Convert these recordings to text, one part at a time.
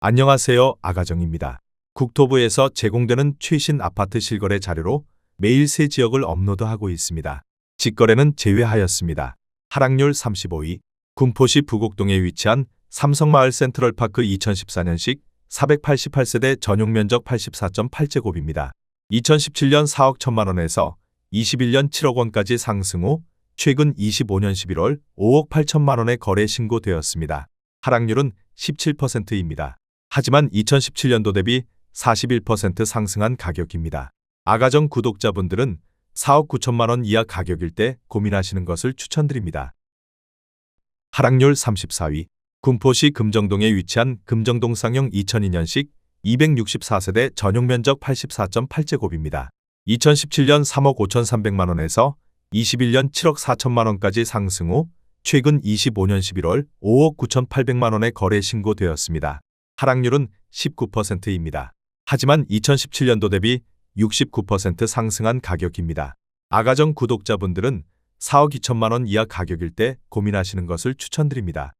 안녕하세요. 아가정입니다. 국토부에서 제공되는 최신 아파트 실거래 자료로 매일 새 지역을 업로드하고 있습니다. 직거래는 제외하였습니다. 하락률 35위. 군포시 부곡동에 위치한 삼성마을 센트럴파크 2014년식 488세대 전용면적 84.8제곱입니다. 2017년 4억 1천만 원에서 21년 7억 원까지 상승 후 최근 25년 11월 5억 8천만 원에 거래 신고되었습니다. 하락률은 17%입니다. 하지만 2017년도 대비 41% 상승한 가격입니다. 아가정 구독자분들은 4억 9천만 원 이하 가격일 때 고민하시는 것을 추천드립니다. 하락률 34위. 군포시 금정동에 위치한 금정동 쌍용 2002년식 264세대 전용면적 84.8제곱입니다. 2017년 3억 5,300만 원에서 21년 7억 4천만 원까지 상승 후 최근 25년 11월 5억 9,800만 원에 거래 신고되었습니다. 하락률은 19%입니다. 하지만 2017년도 대비 69% 상승한 가격입니다. 아가정 구독자분들은 4억 2천만 원 이하 가격일 때 고민하시는 것을 추천드립니다.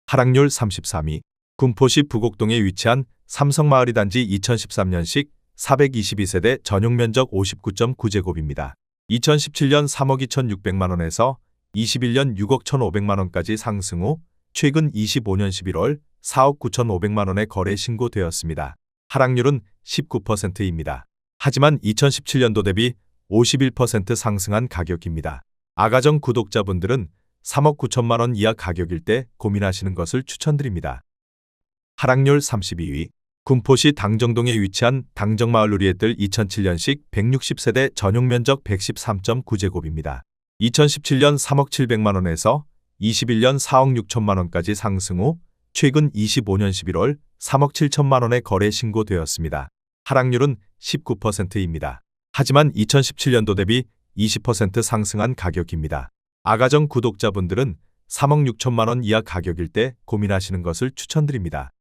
하락률 33위. 군포시 부곡동에 위치한 삼성마을이 단지 2013년식 422세대 전용면적 59.9제곱입니다. 2017년 3억 2,600만 원에서 21년 6억 1,500만 원까지 상승 후 최근 25년 11월 4억 9,500만 원에 거래 신고되었습니다. 하락률은 19%입니다. 하지만 2017년도 대비 51% 상승한 가격입니다. 아가정 구독자분들은 3억 9천만 원 이하 가격일 때 고민하시는 것을 추천드립니다. 하락률 32위. 군포시 당정동에 위치한 당정마을 누리애들 2007년식 160세대 전용면적 113.9제곱입니다. 2017년 3억 700만 원에서 21년 4억 6천만 원까지 상승 후 최근 25년 11월 3억 7천만 원에 거래 신고되었습니다. 하락률은 19%입니다. 하지만 2017년도 대비 20% 상승한 가격입니다. 아가정 구독자분들은 3억 6천만 원 이하 가격일 때 고민하시는 것을 추천드립니다.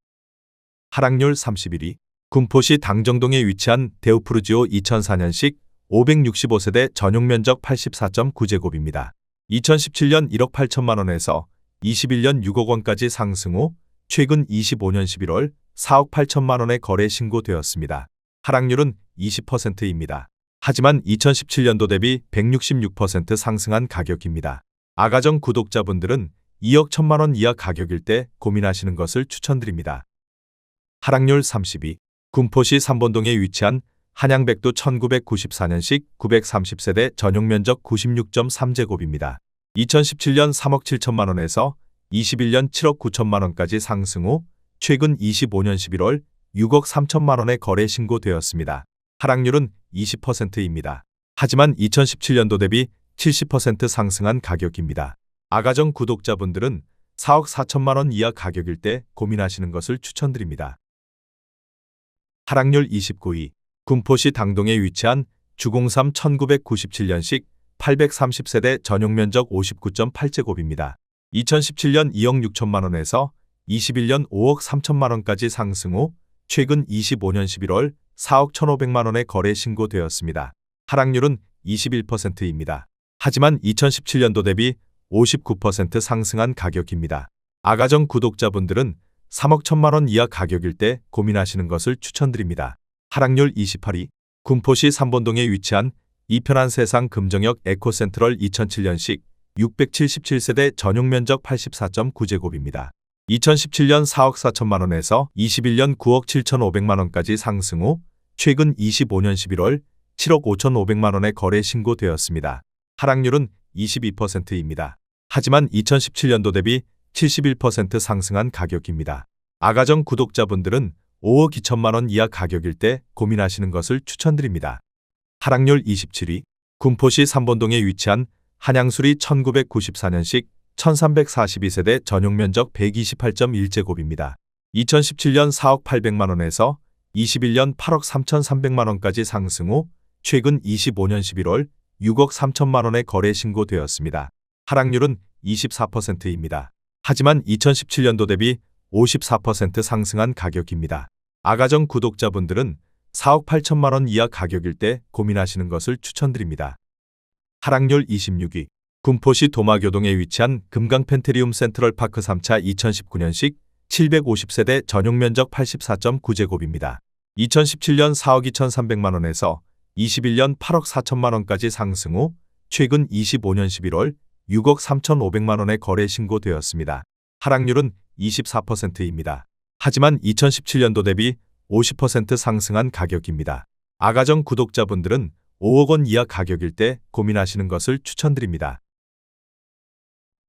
하락률 31위. 군포시 당정동에 위치한 데우푸르지오 2004년식 565세대 전용면적 84.9제곱입니다. 2017년 1억 8천만 원에서 21년 6억 원까지 상승 후 최근 25년 11월 4억 8천만 원에 거래 신고되었습니다. 하락률은 20%입니다. 하지만 2017년도 대비 166% 상승한 가격입니다. 아가정 구독자분들은 2억 1천만 원 이하 가격일 때 고민하시는 것을 추천드립니다. 하락률 30위. 군포시 삼본동에 위치한 한양백두 1994년식 930세대 전용면적 96.3제곱입니다. 2017년 3억 7천만 원에서 21년 7억 9천만 원까지 상승 후 최근 25년 11월 6억 3천만 원에 거래 신고되었습니다. 하락률은 20%입니다. 하지만 2017년도 대비 70% 상승한 가격입니다. 아가정 구독자분들은 4억 4천만 원 이하 가격일 때 고민하시는 것을 추천드립니다. 하락률 29위. 군포시 당동에 위치한 주공삼 1997년식 830세대 전용면적 59.8제곱입니다. 2017년 2억 6천만 원에서 21년 5억 3천만 원까지 상승 후 최근 25년 11월 4억 1,500만 원에 거래 신고되었습니다. 하락률은 21%입니다. 하지만 2017년도 대비 59% 상승한 가격입니다. 아가정 구독자분들은 3억 1천만 원 이하 가격일 때 고민하시는 것을 추천드립니다. 하락률 28위. 군포시 삼본동에 위치한 이편한 세상 금정역 에코센트럴 2007년식 677세대 전용면적 84.9제곱입니다. 2017년 4억 4천만 원에서 21년 9억 7,500만 원까지 상승 후 최근 25년 11월 7억 5,500만 원에 거래 신고되었습니다. 하락률은 22%입니다. 하지만 2017년도 대비 71% 상승한 가격입니다. 아가정 구독자분들은 5억 2천만 원 이하 가격일 때 고민하시는 것을 추천드립니다. 하락률 27위. 군포시 삼본동에 위치한 한양수리 1994년식 1342세대 전용면적 128.1제곱입니다. 2017년 4억 800만 원에서 21년 8억 3,300만 원까지 상승 후 최근 25년 11월 6억 3천만 원에 거래 신고되었습니다. 하락률은 24%입니다. 하지만 2017년도 대비 54% 상승한 가격입니다. 아가정 구독자분들은 4억 8천만 원 이하 가격일 때 고민하시는 것을 추천드립니다. 하락률 26위. 군포시 도마교동에 위치한 금강 펜테리움 센트럴파크 3차 2019년식 750세대 전용 면적 84.9제곱입니다. 2017년 4억 2,300만 원에서 21년 8억 4천만 원까지 상승 후 최근 25년 11월 6억 3,500만 원에 거래 신고되었습니다. 하락률은 24%입니다. 하지만 2017년도 대비 50% 상승한 가격입니다. 아가정 구독자분들은 5억 원 이하 가격일 때 고민하시는 것을 추천드립니다.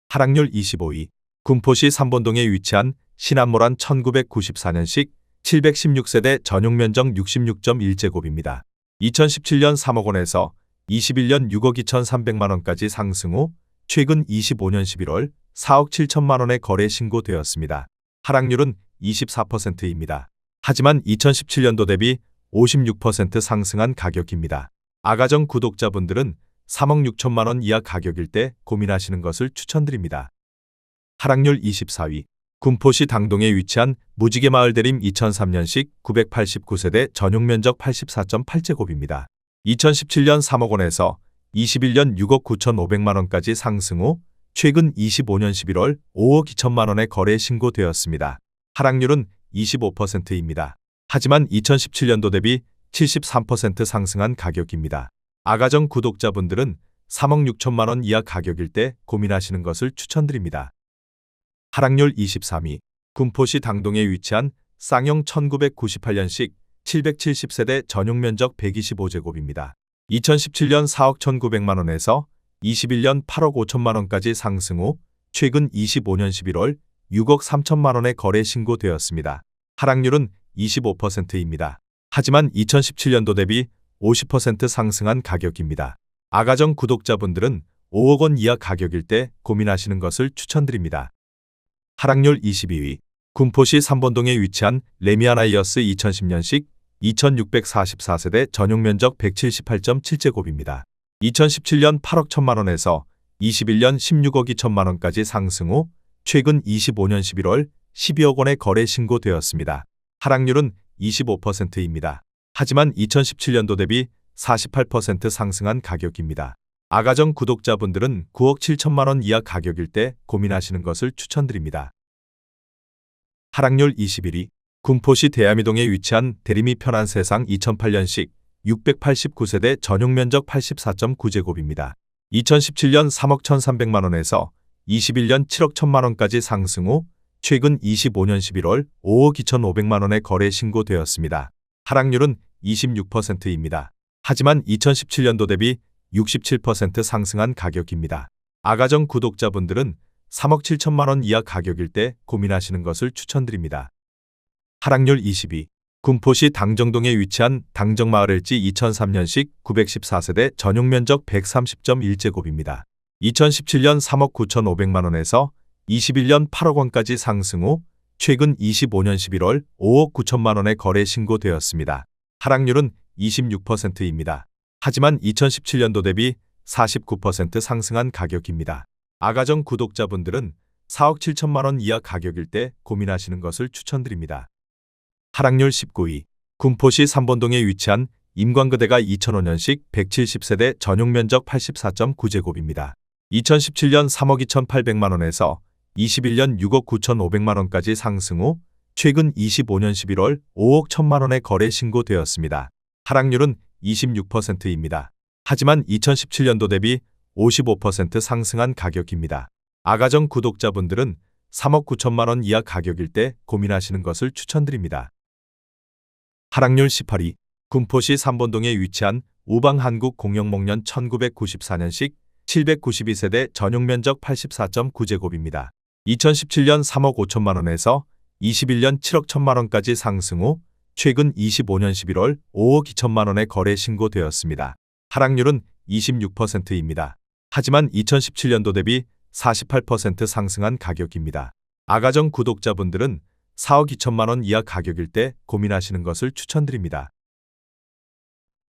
하락률 25위. 군포시 삼본동에 위치한 신안모란 1994년식 716세대 전용 면적 66.1제곱입니다. 2017년 3억 원에서 21년 6억 2,300만 원까지 상승 후 최근 25년 11월 4억 7천만 원에 거래 신고되었습니다. 하락률은 24%입니다. 하지만 2017년도 대비 56% 상승한 가격입니다. 아가정 구독자분들은 3억 6천만 원 이하 가격일 때 고민하시는 것을 추천드립니다. 하락률 24위. 군포시 당동에 위치한 무지개마을 대림 2003년식 989세대 전용 면적 84.8제곱입니다. 2017년 3억 원에서 21년 6억 9,500만 원까지 상승 후 최근 25년 11월 5억 2천만 원에 거래 신고되었습니다. 하락률은 25%입니다. 하지만 2017년도 대비 73% 상승한 가격입니다. 아가정 구독자분들은 3억 6천만 원 이하 가격일 때 고민하시는 것을 추천드립니다. 하락률 23위. 군포시 당동에 위치한 쌍용 1998년식 770세대 전용 면적 125제곱입니다. 2017년 4억 1,900만 원에서 21년 8억 5천만 원까지 상승 후 최근 25년 11월 6억 3천만 원에 거래 신고되었습니다. 하락률은 25%입니다. 하지만 2017년도 대비 50% 상승한 가격입니다. 아가정 구독자분들은 5억 원 이하 가격일 때 고민하시는 것을 추천드립니다. 하락률 22위. 군포시 삼본동에 위치한 레미아나이어스 2010년식 2644세대 전용 면적 178.7제곱입니다. 2017년 8억 1천만 원에서 21년 16억 2천만 원까지 상승 후 최근 25년 11월 12억 원에 거래 신고되었습니다. 하락률은 25%입니다. 하지만 2017년도 대비 48% 상승한 가격입니다. 아가정 구독자분들은 9억 7천만 원 이하 가격일 때 고민하시는 것을 추천드립니다. 하락률 21위. 군포시 대암이동에 위치한 대림이 편한 세상 2008년식 689세대 전용 면적 84.9제곱입니다. 2017년 3억 1,300만 원에서 21년 7억 1천만 원까지 상승 후 최근 25년 11월 5억 2,500만 원에 거래 신고되었습니다. 하락률은 26%입니다. 하지만 2017년도 대비 67% 상승한 가격입니다. 아가정 구독자분들은 3억 7천만 원 이하 가격일 때 고민하시는 것을 추천드립니다. 하락률 20위. 군포시 당정동에 위치한 당정마을일지 2003년식 914세대 전용 면적 130.1제곱입니다. 2017년 3억 9,500만 원에서 21년 8억 원까지 상승 후 최근 25년 11월 5억 9천만 원에 거래 신고되었습니다. 하락률은 26%입니다. 하지만 2017년도 대비 49% 상승한 가격입니다. 아가정 구독자분들은 4억 7천만 원 이하 가격일 때 고민하시는 것을 추천드립니다. 하락률 19위. 군포시 삼본동에 위치한 임광그대가 2005년식 170세대 전용 면적 84.9제곱입니다. 2017년 3억 2,800만 원에서 21년 6억 9,500만 원까지 상승 후 최근 25년 11월 5억 1천만 원에 거래 신고되었습니다. 하락률은 26%입니다. 하지만 2017년도 대비 55% 상승한 가격입니다. 아가정 구독자분들은 3억 9천만 원 이하 가격일 때 고민하시는 것을 추천드립니다. 하락률 18위. 군포시 삼본동에 위치한 우방한국공영목련 1994년식 792세대 전용 면적 84.9제곱입니다. 2017년 3억 5천만 원에서 21년 7억 1천만 원까지 상승 후 최근 25년 11월 5억 2천만 원에 거래 신고되었습니다. 하락률은 26%입니다. 하지만 2017년도 대비 48% 상승한 가격입니다. 아가정 구독자분들은 4억 2천만 원 이하 가격일 때 고민하시는 것을 추천드립니다.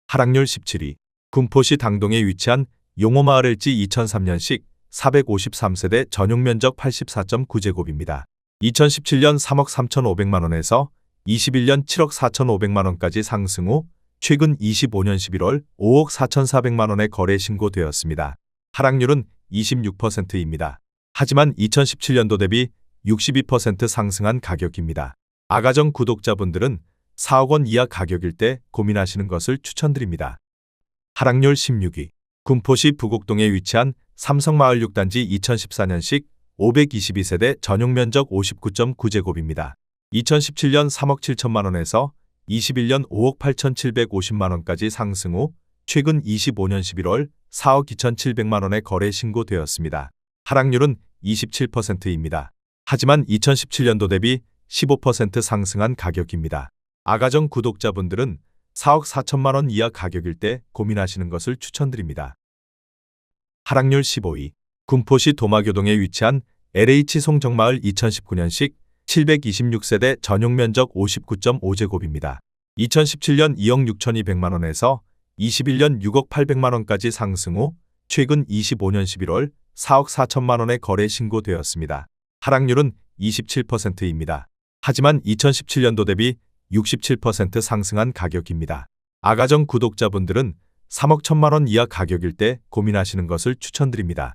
하락률 17위. 군포시 당동에 위치한 용호마을일지 2003년식 453세대 전용 면적 84.9제곱입니다. 2017년 3억 3,500만 원에서 21년 7억 4,500만 원까지 상승 후 최근 25년 11월 5억 4,400만 원에 거래 신고되었습니다. 하락률은 26%입니다. 하지만 2017년도 대비 62% 상승한 가격입니다. 아가정 구독자분들은 4억 원 이하 가격일 때 고민하시는 것을 추천드립니다. 하락률 16위. 군포시 부곡동에 위치한 삼성마을 6단지 2014년식 522세대 전용 면적 59.9제곱입니다. 2017년 3억 7천만 원에서 21년 5억 8,750만 원까지 상승 후 최근 25년 11월 4억 2,700만 원에 거래 신고되었습니다. 하락률은 27%입니다. 하지만 2017년도 대비 15% 상승한 가격입니다. 아가정 구독자분들은 4억 4천만 원 이하 가격일 때 고민하시는 것을 추천드립니다. 하락률 15위. 군포시 도마교동에 위치한 LH 송정마을 2019년식 726세대 전용 면적 59.5제곱입니다. 2017년 2억 6,200만 원에서 21년 6억 800만 원까지 상승 후 최근 25년 11월 4억 4천만 원에 거래 신고되었습니다. 하락률은 27%입니다. 하지만 2017년도 대비 67% 상승한 가격입니다. 아가정 구독자분들은 3억 1천만 원 이하 가격일 때 고민하시는 것을 추천드립니다.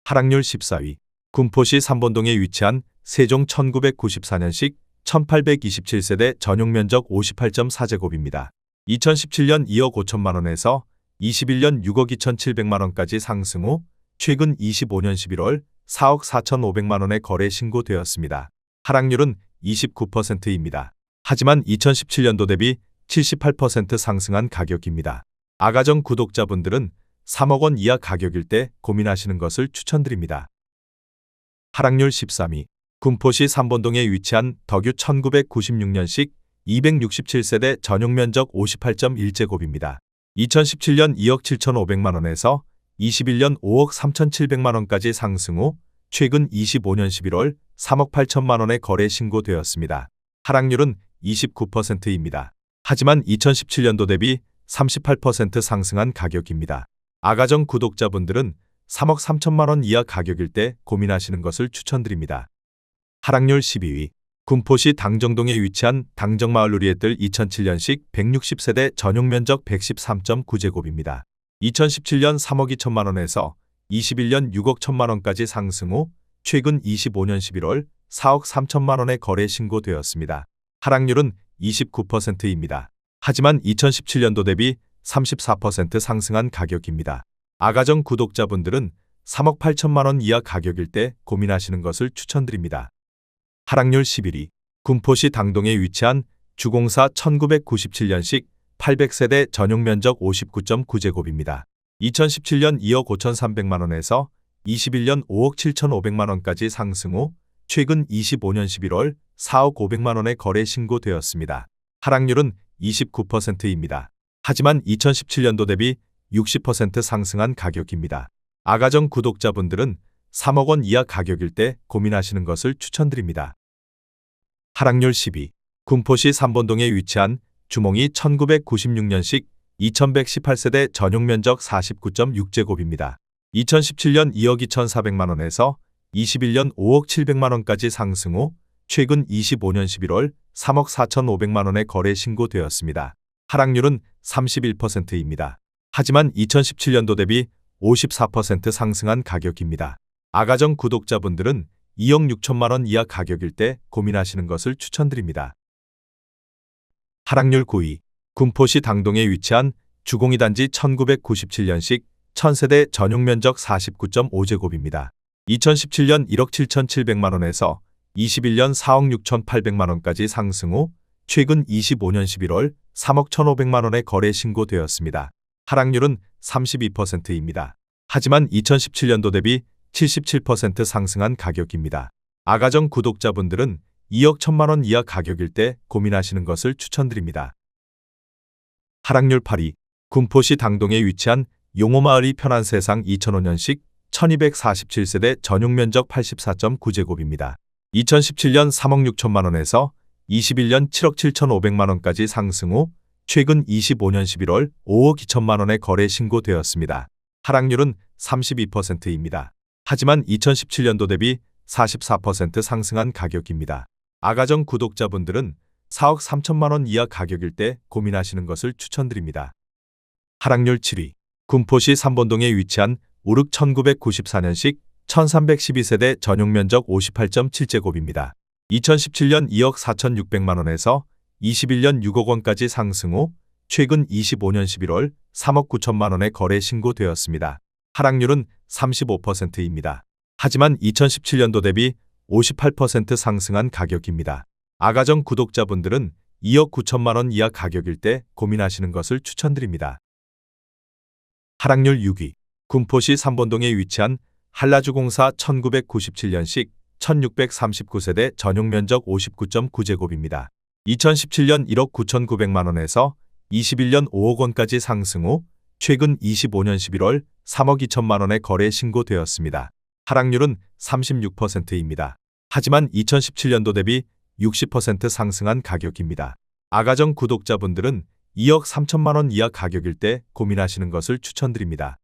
하락률 14위. 군포시 삼본동에 위치한 세종 1994년식 1827세대 전용 면적 58.4제곱입니다. 2017년 2억 5천만 원에서 21년 6억 2,700만 원까지 상승 후 최근 25년 11월 4억 4,500만 원에 거래 신고되었습니다. 하락률은 29%입니다. 하지만 2017년도 대비 78% 상승한 가격입니다. 아가정 구독자분들은 3억 원 이하 가격일 때 고민하시는 것을 추천드립니다. 하락률 13위. 군포시 삼본동에 위치한 덕유 1996년식 267세대 전용 면적 58.1제곱입니다. 2017년 2억 7,500만 원에서 21년 5억 3,700만 원까지 상승 후 최근 25년 11월 3억 8천만 원에 거래 신고되었습니다. 하락률은 29%입니다. 하지만 2017년도 대비 38% 상승한 가격입니다. 아가정 구독자분들은 3억 3천만 원 이하 가격일 때 고민하시는 것을 추천드립니다. 하락률 12위. 군포시 당정동에 위치한 당정마을 누리의뜰 2007년식 160세대 전용 면적 113.9제곱입니다. 2017년 3억 2천만 원에서 21년 6억 1천만 원까지 상승 후 최근 25년 11월 4억 3천만 원에 거래 신고되었습니다. 하락률은 29%입니다. 하지만 2017년도 대비 34% 상승한 가격입니다. 아가정 구독자분들은 3억 8천만 원 이하 가격일 때 고민하시는 것을 추천드립니다. 하락률 11위. 군포시 당동에 위치한 주공사 1997년식 800세대 전용 면적 59.9제곱입니다. 2017년 2억 5,300만 원에서 21년 5억 7,500만 원까지 상승 후 최근 25년 11월 4억 500만 원에 거래 신고되었습니다. 하락률은 29%입니다. 하지만 2017년도 대비 60% 상승한 가격입니다. 아가정 구독자분들은 3억 원 이하 가격일 때 고민하시는 것을 추천드립니다. 하락률 10위. 군포시 삼본동에 위치한 주몽이 1996년식 2118세대 전용 면적 49.6제곱입니다. 2017년 2억 2,400만 원에서 21년 5억 700만 원까지 상승 후 최근 25년 11월 3억 4,500만 원에 거래 신고되었습니다. 하락률은 31%입니다. 하지만 2017년도 대비 54% 상승한 가격입니다. 아가정 구독자분들은 2억 6천만 원 이하 가격일 때 고민하시는 것을 추천드립니다. 하락률 9위. 군포시 당동에 위치한 주공이 단지 1997년식 1000세대 전용 면적 49.5제곱입니다. 2017년 1억 7,700만 원에서 21년 4억 6,800만 원까지 상승 후 최근 25년 11월 3억 1,500만 원에 거래 신고되었습니다. 하락률은 32%입니다. 하지만 2017년도 대비 77% 상승한 가격입니다. 아가정 구독자분들은 2억 1천만 원 이하 가격일 때 고민하시는 것을 추천드립니다. 하락률 8위. 군포시 당동에 위치한 용호마을이 편한 세상 2005년식 1247세대 전용 면적 84.9제곱입니다. 2017년 3억 6천만 원에서 21년 7억 7,500만 원까지 상승 후 최근 25년 11월 5억 2천만 원에 거래 신고되었습니다. 하락률은 32%입니다. 하지만 2017년도 대비 44% 상승한 가격입니다. 아가정 구독자분들은 4억 3천만 원 이하 가격일 때 고민하시는 것을 추천드립니다. 하락률 7위. 군포시 삼본동에 위치한 우륵 1994년식 1312세대 전용 면적 58.7제곱입니다. 2017년 2억 4,600만 원에서 21년 6억 원까지 상승 후 최근 25년 11월 3억 9천만 원에 거래 신고되었습니다. 하락률은 35%입니다. 하지만 2017년도 대비 58% 상승한 가격입니다. 아가정 구독자분들은 2억 9천만 원 이하 가격일 때 고민하시는 것을 추천드립니다. 하락률 6위. 군포시 삼본동에 위치한 한라주공사 1997년식 1639세대 전용 면적 59.9제곱입니다. 2017년 1억 9,900만 원에서 21년 5억 원까지 상승 후 최근 25년 11월 3억 2천만 원에 거래 신고되었습니다. 하락률은 36%입니다. 하지만 2017년도 대비 60% 상승한 가격입니다. 아가정 구독자분들은 2억 3천만 원 이하 가격일 때 고민하시는 것을 추천드립니다.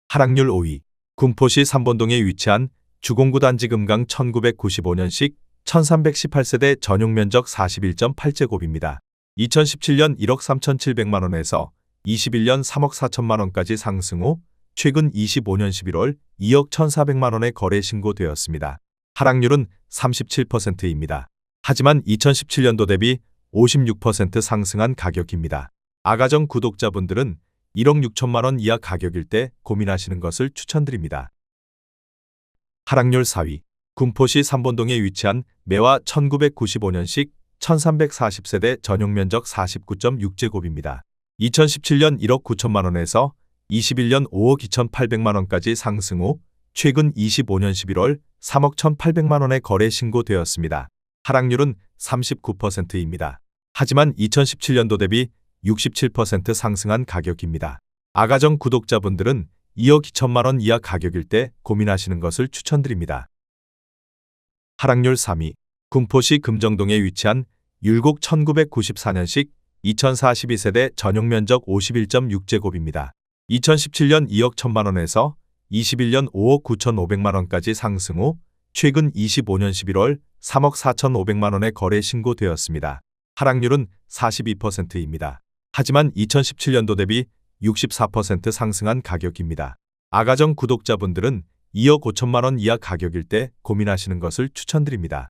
하락률 5위. 군포시 삼본동에 위치한 주공구 단지 금강 1995년식 1318세대 전용 면적 41.8제곱입니다. 2017년 1억 3,700만 원에서 21년 3억 4천만 원까지 상승 후 최근 25년 11월 2억 1,400만 원에 거래 신고되었습니다. 하락률은 37%입니다. 하지만 2017년도 대비 56% 상승한 가격입니다. 아가정 구독자분들은 1억 6천만 원 이하 가격일 때 고민하시는 것을 추천드립니다. 하락률 4위. 군포시 삼본동에 위치한 매화 1995년식 1340세대 전용 면적 49.6제곱입니다. 2017년 1억 9천만 원에서 21년 5억 2,800만 원까지 상승 후 최근 25년 11월 3억 1,800만 원에 거래 신고되었습니다. 하락률은 39%입니다. 하지만 2017년도 대비 67% 상승한 가격입니다. 아가정 구독자분들은 2억 2천만 원 이하 가격일 때 고민하시는 것을 추천드립니다. 하락률 3위. 군포시 금정동에 위치한 율곡 1994년식 2042세대 전용 면적 51.6제곱입니다. 2017년 2억 1천만 원에서 21년 5억 9,500만 원까지 상승 후 최근 25년 11월 3억 4,500만 원에 거래 신고되었습니다. 하락률은 42%입니다. 하지만 2017년도 대비 64% 상승한 가격입니다. 아가정 구독자분들은 2억 5천만 원 이하 가격일 때 고민하시는 것을 추천드립니다.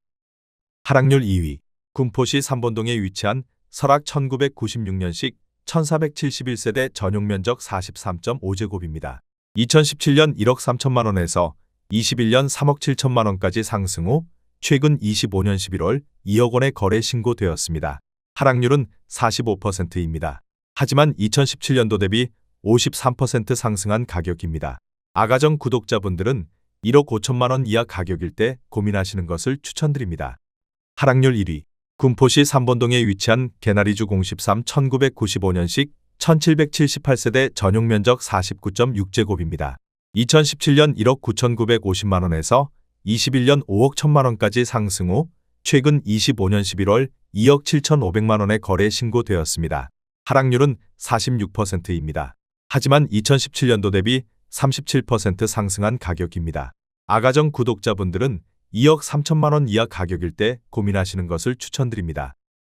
하락률 2위. 군포시 삼본동에 위치한 설악 1996년식 1471세대 전용 면적 43.5제곱입니다. 2017년 1억 3천만 원에서 21년 3억 7천만 원까지 상승 후 최근 25년 11월 2억 원에 거래 신고되었습니다. 하락률은 45%입니다. 하지만 2017년도 대비 53% 상승한 가격입니다. 아가정 구독자분들은 1억 5천만 원 이하 가격일 때 고민하시는 것을 추천드립니다. 하락률 1위. 군포시 삼본동에 위치한 개나리주 013 1995년식 1778세대 전용 면적 49.6제곱입니다. 2017년 1억 9,950만 원에서 21년 5억 1천만 원까지 상승 후 최근 25년 11월 2억 7,500만 원에 거래 신고되었습니다. 하락률은 46%입니다. 하지만 2017년도 대비 37% 상승한 가격입니다. 아가정 구독자분들은 2억 3천만 원 이하 가격일 때 고민하시는 것을 추천드립니다.